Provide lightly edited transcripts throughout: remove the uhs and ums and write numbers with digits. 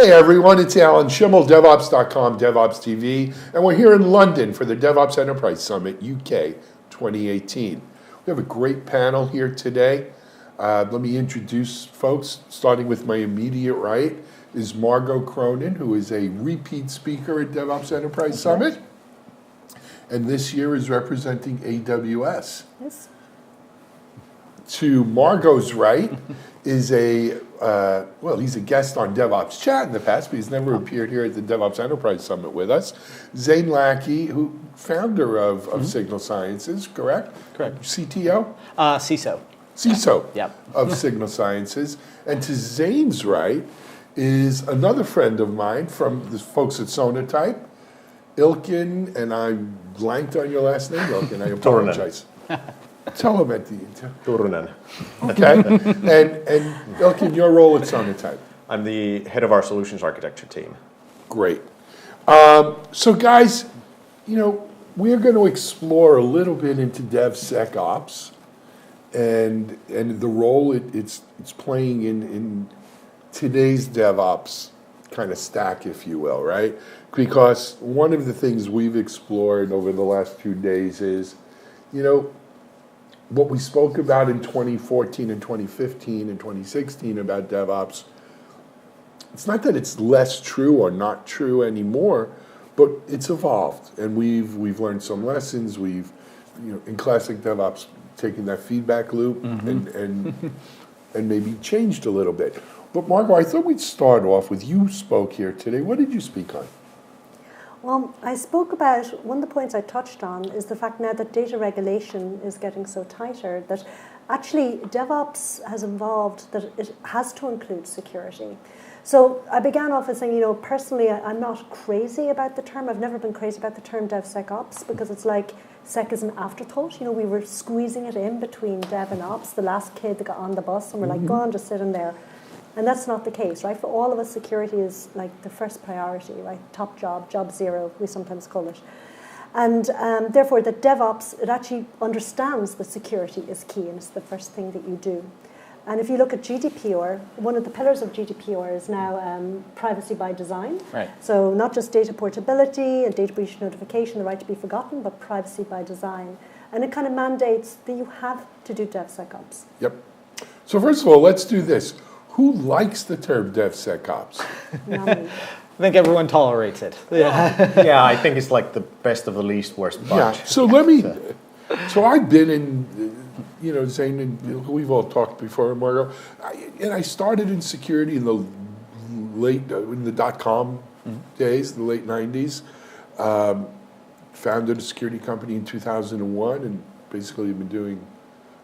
Hey everyone, it's Alan Schimmel, DevOps.com, DevOps TV, and we're here in London for the DevOps Enterprise Summit UK 2018. We have a great panel here today. Let me introduce folks, starting with my immediate right is Margo Cronin, who is a repeat speaker at DevOps Enterprise Summit, and this year is representing AWS. Yes. To Margo's right is he's a guest on DevOps Chat in the past, but he's never appeared here at the DevOps Enterprise Summit with us. Zane Lackey, founder of Signal Sciences, correct? Correct. CTO? CISO. CISO Yep. of Signal Sciences. And to Zane's right is another friend of mine from the folks at Sonatype, Ilkka, and I blanked on your last name, Ilkka, I apologize. Tell him at the Turunen. Okay. And Ilkka, your role at Sonatype? I'm the head of our solutions architecture team. Great. So guys, we're going to explore a little bit into DevSecOps and the role it's playing in today's DevOps kind of stack, if you will, right? Because one of the things we've explored over the last few days is, what we spoke about in 2014 and 2015 and 2016 about DevOps, it's not that it's less true or not true anymore, but it's evolved, and we've learned some lessons. We've, in classic DevOps, taken that feedback loop and maybe changed a little bit. But Margo, I thought we'd start off with, you spoke here today. What did you speak on? Well, I spoke about, one of the points I touched on is the fact now that data regulation is getting so tighter that actually DevOps has evolved that it has to include security. So I began off as saying, personally, I'm not crazy about the term. I've never been crazy about the term DevSecOps because it's like sec is an afterthought. We were squeezing it in between dev and ops, the last kid that got on the bus, and we're like, go on, just sit in there. And that's not the case, right? For all of us, security is like the first priority, right? Top job, job zero, we sometimes call it. And therefore, the DevOps, it actually understands that security is key and it's the first thing that you do. And if you look at GDPR, one of the pillars of GDPR is now privacy by design. Right. So not just data portability and data breach notification, the right to be forgotten, but privacy by design. And it kind of mandates that you have to do DevSecOps. Yep. So first of all, let's do this. Who likes the term DevSecOps? I think everyone tolerates it. Yeah, I think it's like the best of the least worst bunch. Yeah. So so I've been in, Zane, and we've all talked before, Margo, and I started in security in the dot-com days, the late 90s. Founded a security company in 2001, and basically have been doing,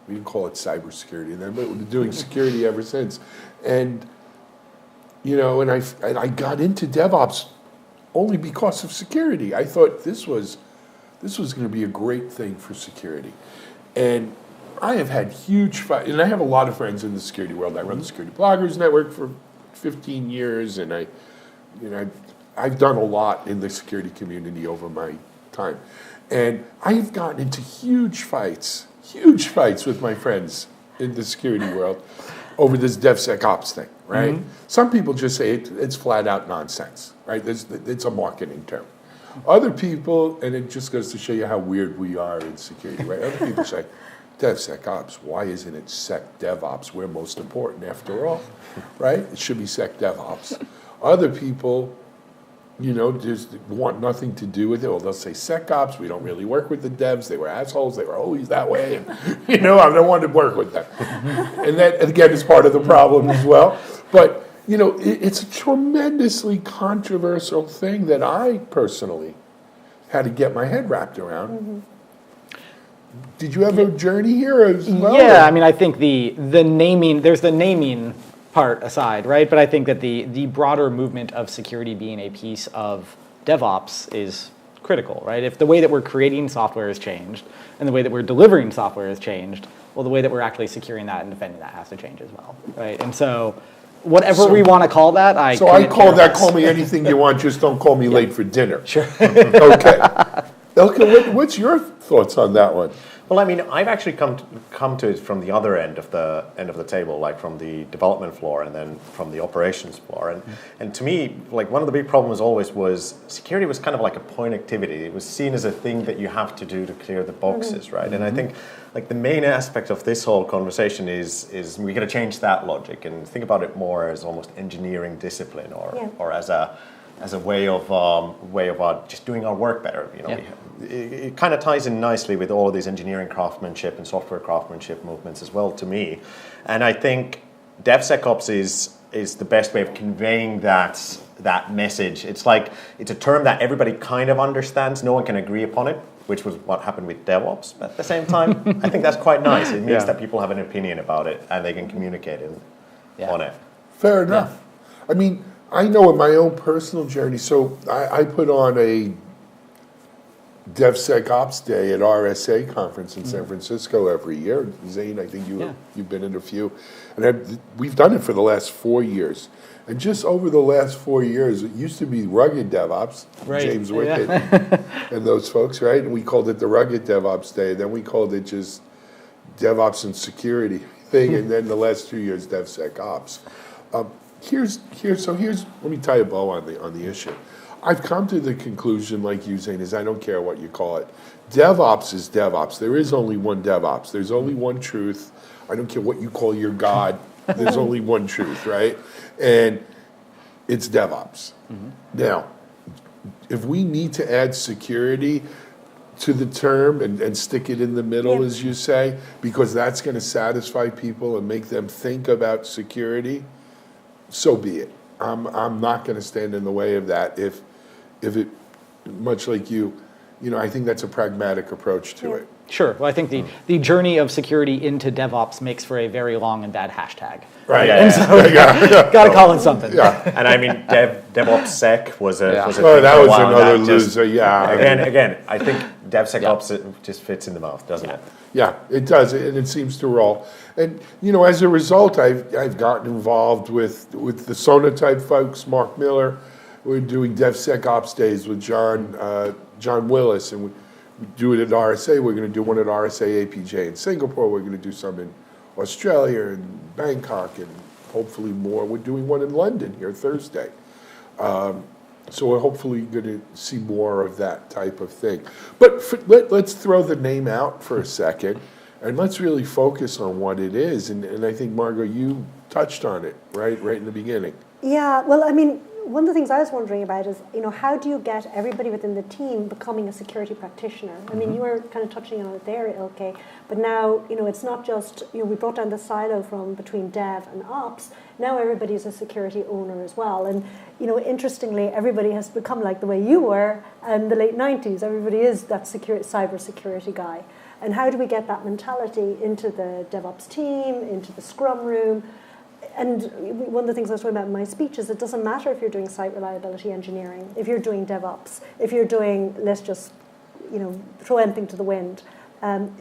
we didn't call it cybersecurity then, but we've been doing security ever since. And, and I got into DevOps only because of security. I thought this was going to be a great thing for security. And I have had huge fights, and I have a lot of friends in the security world. I run the Security Bloggers Network for 15 years, and I've done a lot in the security community over my time. And I've gotten into huge fights with my friends in the security world over this DevSecOps thing, right? Some people just say it's flat out nonsense, right? It's a marketing term. Other people, and it just goes to show you how weird we are in security, right? Other people say, DevSecOps, why isn't it SecDevOps? We're most important after all, right? It should be SecDevOps. Other people, just want nothing to do with it. Or they'll say SecOps, we don't really work with the devs. They were assholes. They were always that way. And, I don't want to work with them. And that, again, is part of the problem as well. But, it's a tremendously controversial thing that I personally had to get my head wrapped around. Did you have a journey here as well? Yeah, I think the naming, there's the naming part aside, right? But I think that the broader movement of security being a piece of DevOps is critical, right? If the way that we're creating software has changed and the way that we're delivering software has changed, well, the way that we're actually securing that and defending that has to change as well, right? And so whatever we want to call that, call me anything you want, just don't call me late for dinner. Sure. Okay. Ilkka, what's your thoughts on that one? Well, I mean, I've actually come to it from the other end of the table, like from the development floor and then from the operations floor. And to me, like one of the big problems always was security was kind of like a point activity. It was seen as a thing that you have to do to clear the boxes, right? And I think like the main aspect of this whole conversation is we got to change that logic and think about it more as almost engineering discipline or as a way of just doing our work better. You know, it kind of ties in nicely with all of these engineering craftsmanship and software craftsmanship movements as well to me. And I think DevSecOps is the best way of conveying that message. It's like it's a term that everybody kind of understands. No one can agree upon it, which was what happened with DevOps. But at the same time, I think that's quite nice. It means that people have an opinion about it and they can communicate on it. Fair enough. I mean, I know in my own personal journey, so I put on a DevSecOps Day at RSA conference in San Francisco every year. Zane, I think you've been in a few. And we've done it for the last 4 years. And just over the last 4 years, it used to be Rugged DevOps, James Wickett and those folks, right? And we called it the Rugged DevOps Day. Then we called it just DevOps and Security thing. And then the last 2 years, DevSecOps. Here's let me tie a bow on the issue. I've come to the conclusion, like you saying, is I don't care what you call it. DevOps is DevOps. There is only one DevOps. There's only one truth. I don't care what you call your God. There's only one truth, right? And it's DevOps. Now, if we need to add security to the term and stick it in the middle, as you say, because that's going to satisfy people and make them think about security, so be it. I'm not going to stand in the way of that. If it, much like you know, I think that's a pragmatic approach to it. Sure. Well, I think the journey of security into DevOps makes for a very long and bad hashtag. Right. And so got to call it something. Yeah. And I mean, DevOps Sec was a that thing was for a while, another that loser. Again, I think DevSecOps it just fits in the mouth, doesn't it? Yeah, it does, and it seems to roll. And you know, as a result, I've gotten involved with the Sonatype folks, Mark Miller. We're doing DevSecOps days with John Willis, and we do it at RSA. We're going to do one at RSA APJ in Singapore. We're going to do some in Australia and Bangkok, and hopefully more. We're doing one in London here Thursday. So we're hopefully going to see more of that type of thing. But let's throw the name out for a second, and let's really focus on what it is. And I think, Margo, you touched on it right in the beginning. Yeah, well, I mean, one of the things I was wondering about is, you know, how do you get everybody within the team becoming a security practitioner? I mean, you were kind of touching on it there, Ilkka, but now, you know, it's not just, you know, we brought down the silo from between dev and ops. Now everybody's a security owner as well. And, you know, interestingly, everybody has become like the way you were in the late 90s. Everybody is that cyber security guy. And how do we get that mentality into the DevOps team, into the Scrum room? And one of the things I was talking about in my speech is it doesn't matter if you're doing site reliability engineering, if you're doing DevOps, if you're doing, let's just, you know, throw anything to the wind.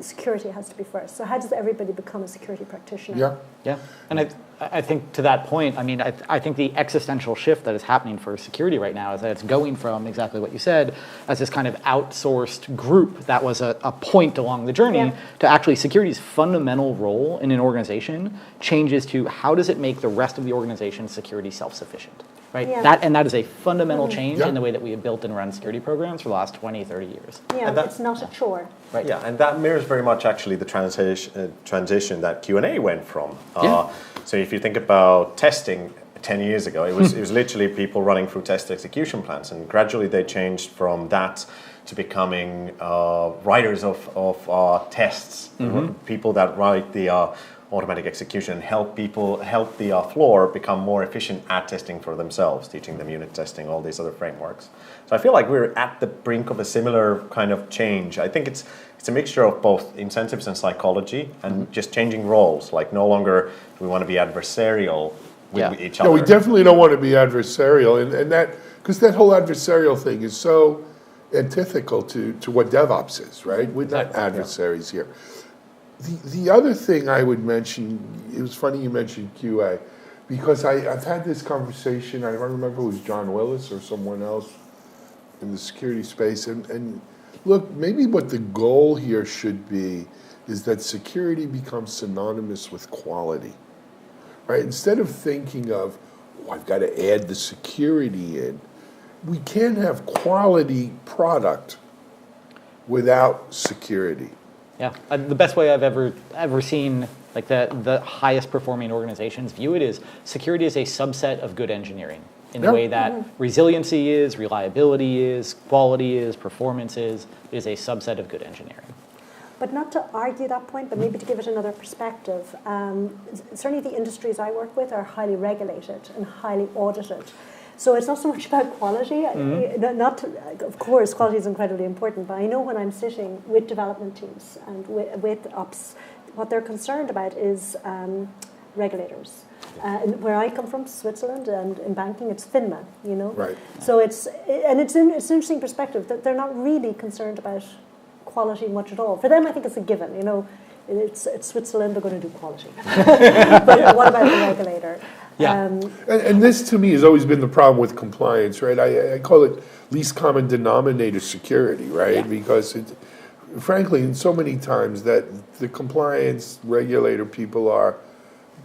Security has to be first. So how does everybody become a security practitioner? Yeah. And I think to that point, I mean, I think the existential shift that is happening for security right now is that it's going from exactly what you said as this kind of outsourced group that was a point along the journey to actually security's fundamental role in an organization changes to how does it make the rest of the organization security self-sufficient, right? Yeah. That is a fundamental change in the way that we have built and run security programs for the last 20, 30 years. Yeah, it's not a chore. Right. Yeah, and that mirrors very much actually the transition that Q&A went from. So if you think about testing 10 years ago, it was literally people running through test execution plans, and gradually they changed from that to becoming writers of tests, people that write the automatic execution, help the floor become more efficient at testing for themselves, teaching them unit testing, all these other frameworks. So I feel like we're at the brink of a similar kind of change. I think it's a mixture of both incentives and psychology and just changing roles. Like no longer do we want to be adversarial with each other. No, we definitely don't want to be adversarial, and that, because that whole adversarial thing is so antithetical to what DevOps is, right? We're not adversaries here. The other thing I would mention, it was funny you mentioned QA, because I've had this conversation, I don't remember if it was John Willis or someone else in the security space, and look, maybe what the goal here should be is that security becomes synonymous with quality, right? Instead of thinking of, oh, I've got to add the security in, we can't have quality product without security. Yeah, the best way I've ever seen, like the highest performing organizations view it, is security is a subset of good engineering in the way that resiliency is, reliability is, quality is, performance is. It is a subset of good engineering. But not to argue that point, but maybe to give it another perspective. Certainly the industries I work with are highly regulated and highly audited. So it's not so much about quality. Of course, quality is incredibly important, but I know when I'm sitting with development teams and with ops, what they're concerned about is regulators. And where I come from, Switzerland, and in banking, it's FINMA, you know? Right. So it's an interesting perspective that they're not really concerned about quality much at all. For them, I think it's a given, you know. It's Switzerland, they're going to do quality. But what about the regulator? Yeah. And this, to me, has always been the problem with compliance, right? I call it least common denominator security, right? Yeah. Because, frankly, in so many times that the compliance regulator people are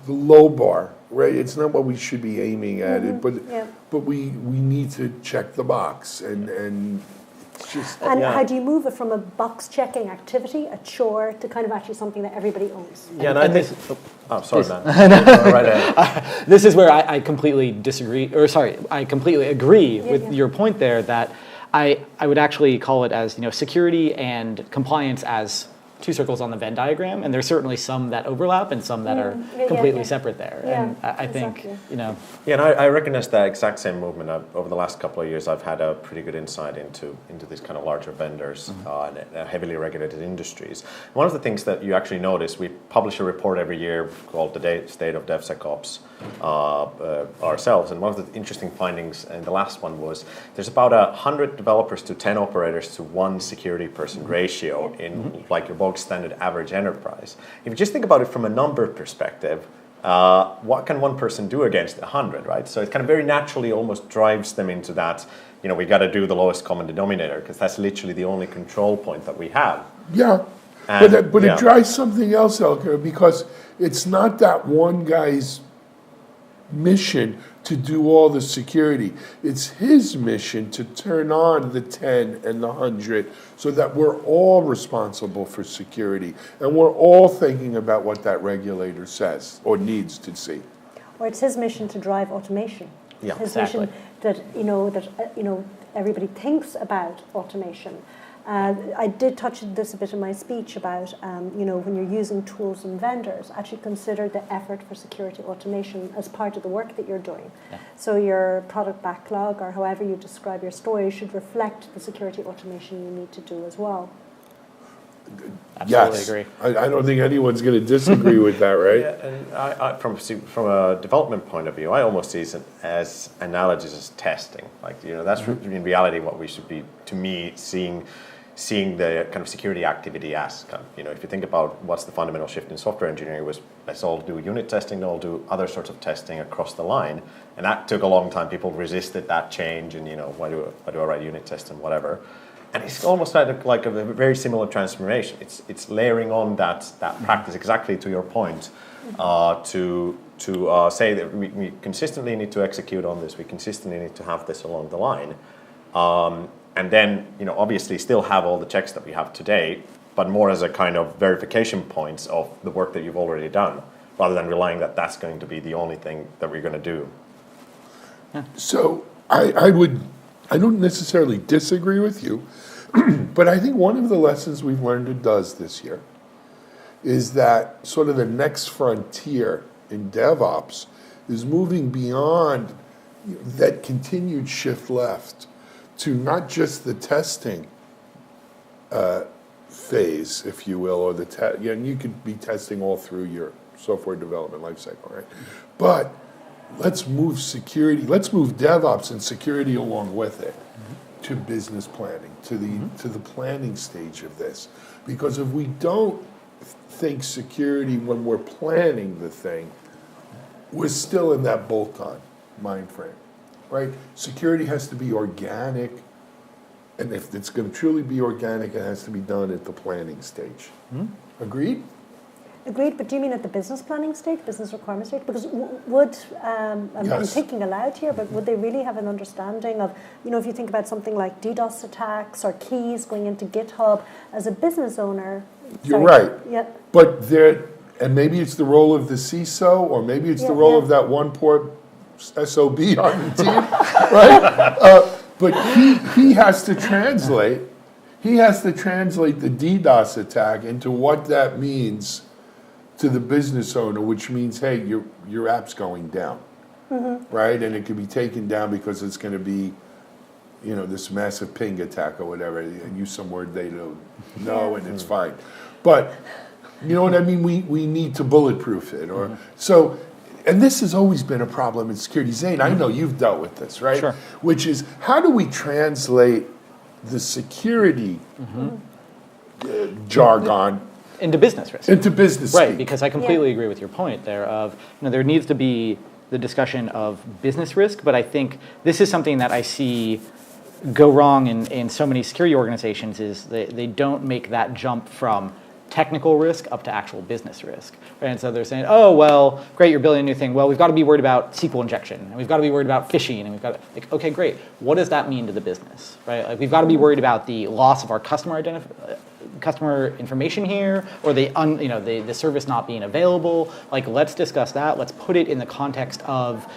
the low bar, right? It's not what we should be aiming at, but we need to check the box, and it's just... And how do you move it from a box-checking activity, a chore, to kind of actually something that everybody owns? Yeah, and I think... Oh, sorry, man. Right ahead. This is where I completely disagree, I completely agree with your point there, that I would actually call it as, security and compliance as two circles on the Venn diagram, and there's certainly some that overlap and some that are completely separate there. And I think, Yeah, and I recognize that exact same movement. Over the last couple of years, I've had a pretty good insight into these kind of larger vendors and heavily regulated industries. One of the things that you actually notice, we publish a report every year called the State of DevSecOps ourselves, and one of the interesting findings in the last one was there's about 100 developers to 10 operators to 1 security person ratio in like your bog standard average enterprise. If you just think about it from a number perspective, what can one person do against 100, right? So it kind of very naturally almost drives them into that, we got to do the lowest common denominator because that's literally the only control point that we have. Yeah, and, but it drives something else, Ilkka, because it's not that one guy's mission to do all the security. It's his mission to turn on the 10 and the 100 so that we're all responsible for security and we're all thinking about what that regulator says or needs to see. Or it's his mission to drive automation. Yeah, his exactly. mission that everybody thinks about automation. I did touch on this a bit in my speech about, when you're using tools and vendors, actually consider the effort for security automation as part of the work that you're doing. Yeah. So your product backlog, or however you describe your story, should reflect the security automation you need to do as well. Absolutely agree. I don't think anyone's going to disagree with that, right? Yeah, and I, from a development point of view, I almost see it as analogous as testing. Like, that's in reality what we should be, to me, seeing the kind of security activity as kind of, if you think about what's the fundamental shift in software engineering was let's all do unit testing, they'll do other sorts of testing across the line, and that took a long time. People resisted that change, and why do I write unit tests and whatever. And it's almost like a very similar transformation. It's layering on that practice exactly to your point, to say that we consistently need to execute on this. We consistently need to have this along the line. And then, obviously still have all the checks that we have today, but more as a kind of verification points of the work that you've already done, rather than relying that that's going to be the only thing that we're going to do. Yeah. So I don't necessarily disagree with you, but I think one of the lessons we've learned at DOES this year is that sort of the next frontier in DevOps is moving beyond that continued shift left to not just the testing phase, if you will, or and you could be testing all through your software development lifecycle, right? But let's move security, let's move DevOps and security along with it to business planning, to the planning stage of this. Because if we don't think security when we're planning the thing, we're still in that bolt-on mind frame. Right? Security has to be organic And if it's going to truly be organic, it has to be done at the planning stage. Agreed? Agreed, but do you mean at the business planning stage, business requirement stage? Because would, I'm Yes. thinking aloud here, but would they really have an understanding of, if you think about something like DDoS attacks or keys going into GitHub, as a business owner? You're right. Yeah. But and maybe it's the role of the CISO, or maybe it's the role of that one poor SOB on the team, right? But he has to translate. He has to translate the DDoS attack into what that means to the business owner, which means, hey, your app's going down, right? And it could be taken down because it's going to be, this massive ping attack or whatever, and use some word they don't know, and it's fine. But you know what I mean? We need to bulletproof it, or so. And this has always been a problem in security. Zane, I know you've dealt with this, right? Sure. Which is, how do we translate the security jargon into business risk. into business Right, speak? because I completely agree with your point there of, there needs to be the discussion of business risk, but I think this is something that I see go wrong in so many security organizations is they don't make that jump from technical risk up to actual business risk. Right? And so they're saying, oh, well, great, you're building a new thing. Well, we've got to be worried about SQL injection, and we've got to be worried about phishing, and we've got to, okay, great. What does that mean to the business, right? Like, we've got to be worried about the loss of our customer information here, or the service not being available. Like, let's discuss that. Let's put it in the context of,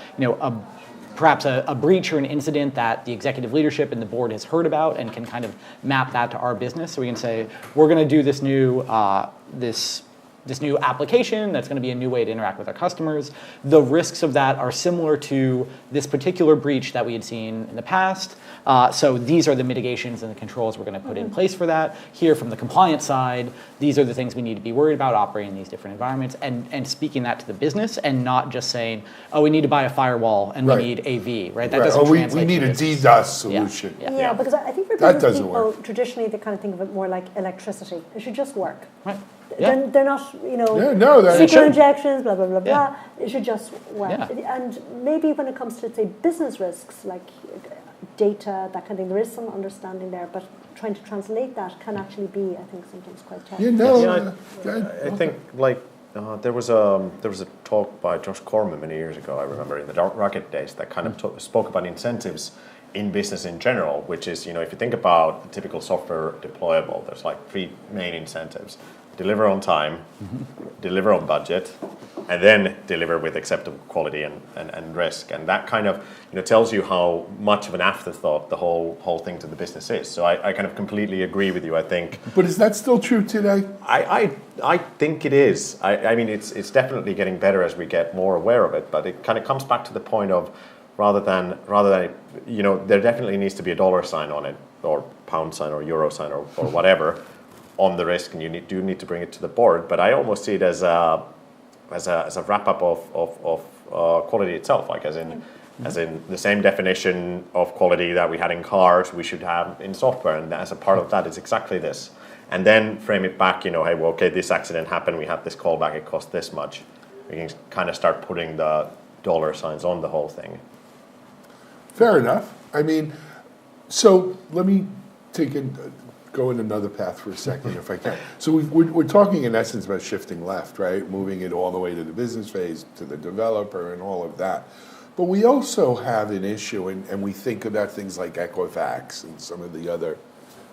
perhaps a breach or an incident that the executive leadership and the board has heard about and can kind of map that to our business. So we can say, we're going to do this new this new application that's going to be a new way to interact with our customers. The risks of that are similar to this particular breach that we had seen in the past. So these are the mitigations and the controls we're going to put in place for that. Here from the compliance side, these are the things we need to be worried about operating in these different environments, and speaking that to the business, and not just saying, oh, we need to buy a firewall and we need AV, right? That doesn't translate. We need a DDoS solution. Yeah, because I think for That business doesn't people, work. traditionally they kind of think of it more like electricity. It should just work. Right. Yeah. They're not, that SQL injections, blah, blah, blah, Yeah. blah. It should just work. Yeah. And maybe when it comes to, say, business risks, like data, that kind of thing, there is some understanding there, but trying to translate that can actually be, I think, sometimes quite tough. I think, there was a talk by Josh Corman many years ago, I remember, in the Rocket days, that kind of spoke about incentives in business in general, which is, if you think about a typical software deployable, there's like three main incentives. Deliver on time, deliver on budget, and then deliver with acceptable quality and risk. And that kind of tells you how much of an afterthought the whole thing to the business is. So I kind of completely agree with you, I think. But is that still true today? I think it is. I mean, it's definitely getting better as we get more aware of it, but it kind of comes back to the point of rather than there definitely needs to be a dollar sign on it, or pound sign, or euro sign, or whatever on the risk, and you do need to bring it to the board. But I almost see it as a wrap up of quality itself, like as in the same definition of quality that we had in cars, we should have in software, and as a part of that is exactly this. And then frame it back, hey, well, okay, this accident happened, we had this callback, it cost this much. We can kind of start putting the dollar signs on the whole thing. Fair enough. I mean, so let me go in another path for a second, if I can. So we're talking in essence about shifting left, right? Moving it all the way to the business phase, to the developer, and all of that. But we also have an issue, and we think about things like Equifax and some of the other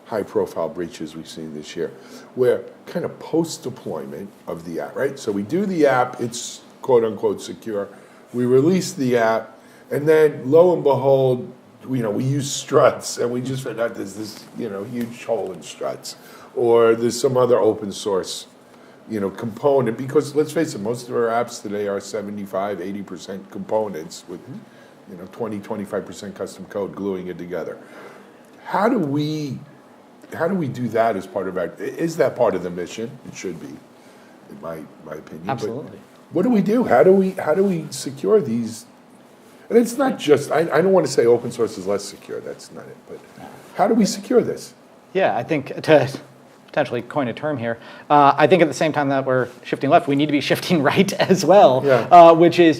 high-profile breaches we've seen this year, where kind of post-deployment of the app, right? So we do the app, it's quote-unquote secure. We release the app, and then lo and behold, we use struts, and we just found out there's this huge hole in struts, or there's some other open source component, because let's face it, most of our apps today are 75-80% components with 20-25% custom code gluing it together. How do we do that as part of is that part of the mission? It should be, in my opinion. Absolutely. But what do we do? How do we secure these? And it's not just, I don't want to say open source is less secure, that's not it, but how do we secure this? Yeah, I think to potentially coin a term here. I think at the same time that we're shifting left, we need to be shifting right as well, which is,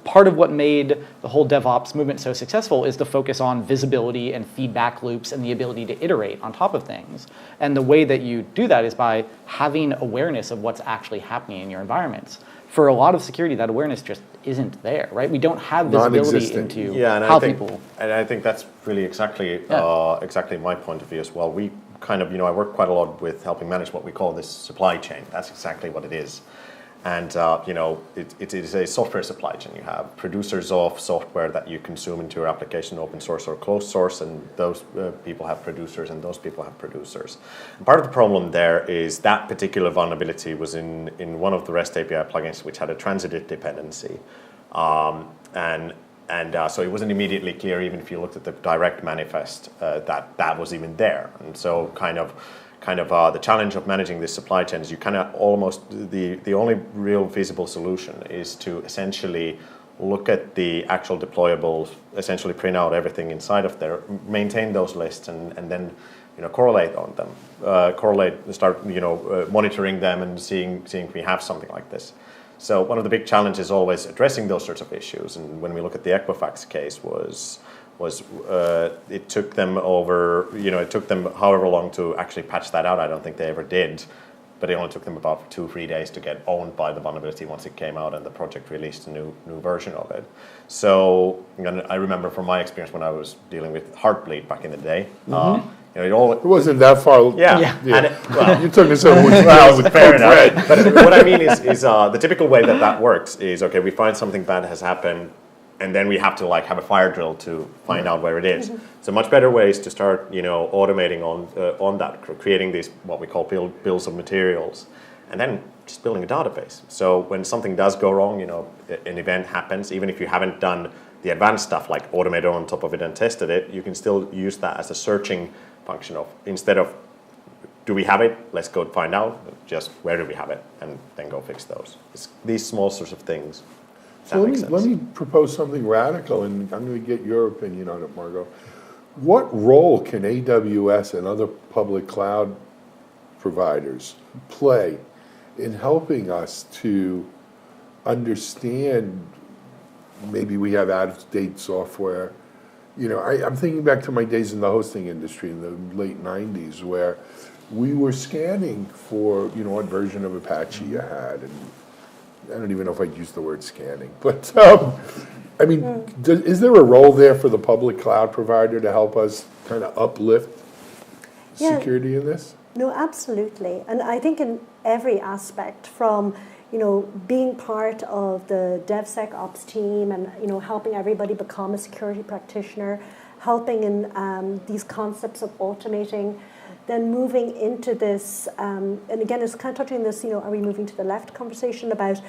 part of what made the whole DevOps movement so successful is the focus on visibility and feedback loops and the ability to iterate on top of things. And the way that you do that is by having awareness of what's actually happening in your environments. For a lot of security, that awareness just isn't there, right? We don't have visibility into how people. And I think that's really exactly my point of view as well. We kind of, I work quite a lot with helping manage what we call this supply chain. That's exactly what it is. And, it is a software supply chain. You have producers of software that you consume into your application, open source or closed source, and those people have producers and those people have producers. And part of the problem there is that particular vulnerability was in one of the REST API plugins which had a transitive dependency. So it wasn't immediately clear, even if you looked at the direct manifest, that was even there. And so kind of the challenge of managing this supply chain is you kind of almost, the only real feasible solution is to essentially look at the actual deployables, essentially print out everything inside of there, maintain those lists, and then correlate on them, start monitoring them and seeing if we have something like this. So one of the big challenges is always addressing those sorts of issues. And when we look at the Equifax case, it took them it took them however long to actually patch that out. I don't think they ever did, but it only took them about 2-3 days to get owned by the vulnerability once it came out and the project released a new version of it. So I remember from my experience when I was dealing with Heartbleed back in the day. It wasn't that far. Yeah. And you took us over with fair enough. But what I mean is the typical way that works is, okay, we find something bad has happened, and then we have to have a fire drill to find out where it is. So much better ways to start, automating on that, creating these what we call bills of materials, and then just building a database. So when something does go wrong, an event happens, even if you haven't done the advanced stuff like automated on top of it and tested it, you can still use that as a searching function of, instead of do we have it, let's go find out, just where do we have it, and then go fix those. It's these small sorts of things. So let me propose something radical, and I'm going to get your opinion on it, Margo. What role can AWS and other public cloud providers play in helping us to understand maybe we have out-of-date software? I'm thinking back to my days in the hosting industry in the late 90s where we were scanning for, what version of Apache you had. And I don't even know if I'd use the word scanning. But, is there a role there for the public cloud provider to help us kind of uplift security in this? No, absolutely. And I think in every aspect from being part of the DevSecOps team and, helping everybody become a security practitioner, helping in these concepts of automating, then moving into this, and again, it's kind of touching this, are we moving to the left conversation about,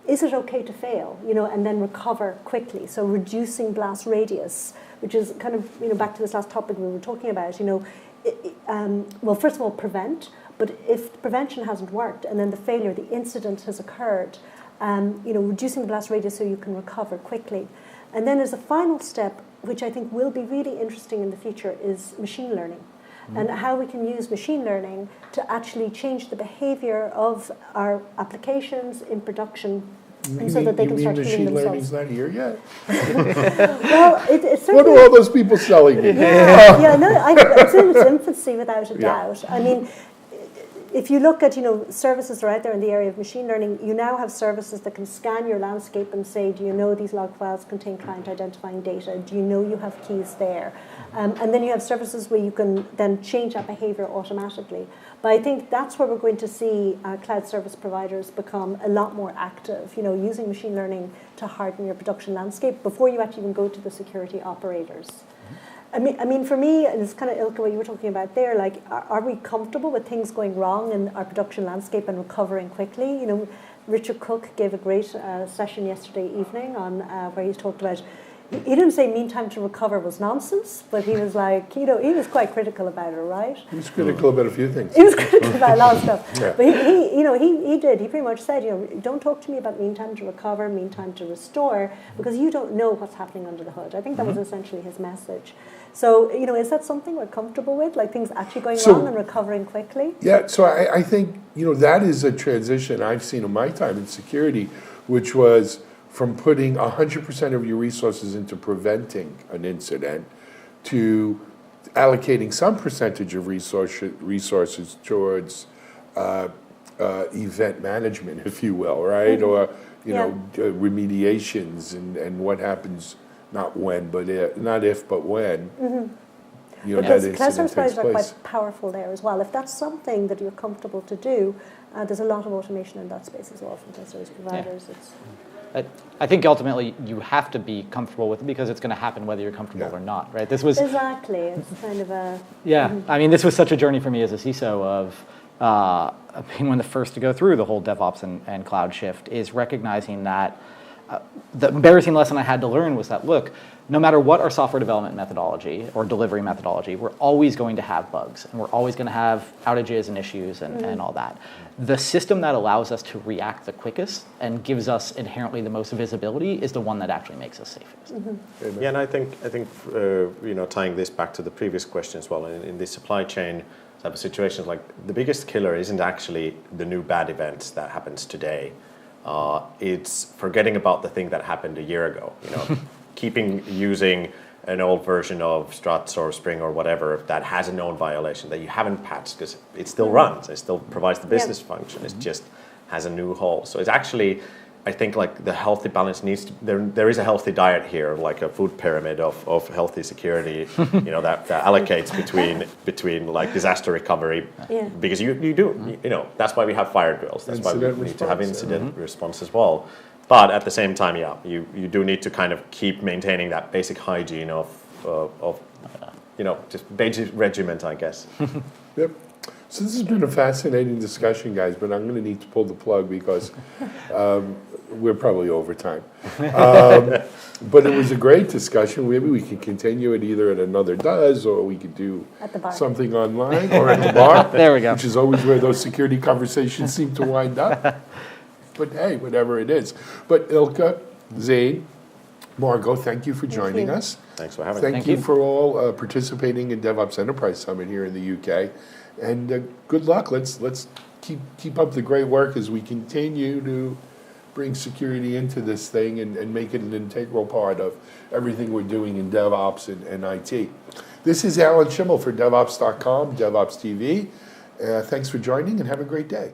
is it okay to fail, and then recover quickly? So reducing blast radius, which is kind of, back to this last topic we were talking about, well, first of all, prevent. But if prevention hasn't worked and then the failure, the incident has occurred, reducing the blast radius so you can recover quickly. And then as a final step, which I think will be really interesting in the future, is machine learning. And how we can use machine learning to actually change the behavior of our applications in production. And so that they can start healing themselves. Machine learning's not here yet. Well, it's certainly... What are all those people selling me? It's in its infancy without a doubt. I mean, if you look at, services that are out there in the area of machine learning, you now have services that can scan your landscape and say, do you know these log files contain client identifying data? Do you know you have keys there? And then you have services where you can then change that behavior automatically. But I think that's where we're going to see cloud service providers become a lot more active, using machine learning to harden your production landscape before you actually even go to the security operators. I mean, for me, and it's kind of Ilkka, what you were talking about there, are we comfortable with things going wrong in our production landscape and recovering quickly? Richard Cook gave a great session yesterday evening on where he talked about, he didn't say mean time to recover was nonsense, but he was like, he was quite critical about it, right? He was critical about a few things. He was critical about a lot of stuff. Yeah. But he pretty much said, don't talk to me about mean time to recover, mean time to restore, because you don't know what's happening under the hood. I think that was essentially his message. So, is that something we're comfortable with, like things actually going wrong and recovering quickly? Yeah, so I think, that is a transition I've seen in my time in security, which was from putting 100% of your resources into preventing an incident to allocating some percentage of resources towards event management, if you will, right? Or, remediations and what happens, not when, but not if, but when. Because cluster spies are quite powerful there as well. If that's something that you're comfortable to do, there's a lot of automation in that space as well from service providers. Yeah. I think ultimately you have to be comfortable with it because it's going to happen whether you're comfortable or not, right? This was exactly. It's kind of a I mean, this was such a journey for me as a CISO of being one of the first to go through the whole DevOps and cloud shift. Is recognizing that the embarrassing lesson I had to learn was that look, no matter what our software development methodology or delivery methodology, we're always going to have bugs and we're always going to have outages and issues and all that. The system that allows us to react the quickest and gives us inherently the most visibility is the one that actually makes us safest. Yeah, and I think tying this back to the previous question as well, in this supply chain type of situations, like the biggest killer isn't actually the new bad event that happens today. It's forgetting about the thing that happened a year ago. Keeping using an old version of Struts or Spring or whatever that has a known violation that you haven't patched because it still runs, it still provides the business function, it just has a new hole. So it's actually, I think, like the healthy balance needs to, there is a healthy diet here, like a food pyramid of healthy security, that allocates between like disaster recovery, because you do, that's why we have fire drills, that's Incident why we need to have response, incident response as well. But at the same time, you do need to kind of keep maintaining that basic hygiene of just basic regiment, I guess. Yep. So this has been a fascinating discussion, guys, but I'm going to need to pull the plug because we're probably over time. But it was a great discussion. Maybe we can continue it either at another does, or we could do something online or at the bar. There we go. Which is always where those security conversations seem to wind up. But hey, whatever it is. But Ilkka, Zane, Margo, thank you for joining us. Thanks for having me. Thank you for all participating in DevOps Enterprise Summit here in the UK. And good luck. Let's keep up the great work as we continue to bring security into this thing and make it an integral part of everything we're doing in DevOps and IT. This is Alan Schimmel for DevOps.com, DevOps TV. Thanks for joining and have a great day.